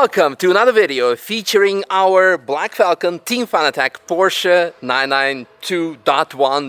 Welcome to another video featuring our Black Falcon Team Fanatec Porsche 992.1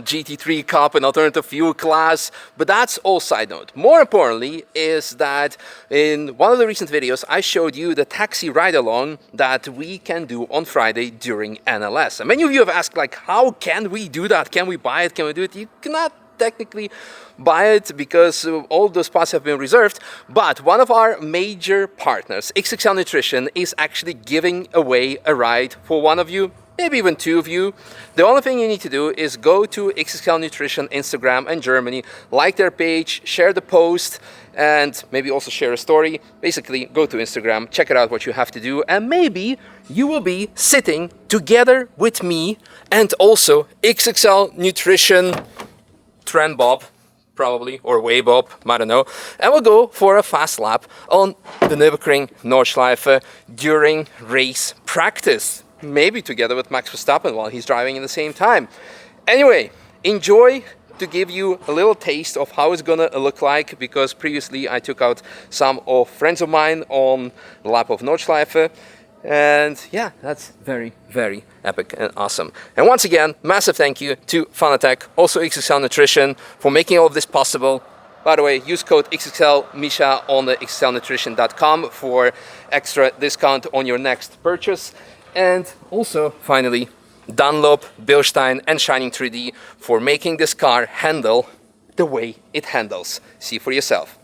GT3 Cup and alternative fuel class. But that's all side note. More importantly is that in one of the recent videos I showed you the taxi ride along that we can do on Friday during NLS. And many of you have asked, like, how can we do that? Can we buy it? Can we do it? You cannot technically buy it because all those spots have been reserved, but one of our major partners, XXL Nutrition, is actually giving away a ride for one of you, maybe even two of you. The only thing you need to do is go to XXL Nutrition Instagram and Germany, like their page, share the post, and maybe also share a story. Basically, go to Instagram, check it out what you have to do, and maybe you will be sitting together with me and also XXL Nutrition Trend Bob, probably, or Way Bob, I don't know, and we'll go for a fast lap on the Nürburgring Nordschleife during race practice, maybe together with Max Verstappen while he's driving at the same time. Anyway, enjoy to give you a little taste of how it's gonna look like, because previously I took out some of friends of mine on the lap of Nordschleife. And yeah, that's very, very epic and awesome. And once again, massive thank you to Fanatec, also XXL Nutrition, for making all of this possible. By the way, use code XXL Misha on the xxlnutrition.com for extra discount on your next purchase. And also, finally, Dunlop, Bilstein and Shining 3D for making this car handle the way it handles. See for yourself.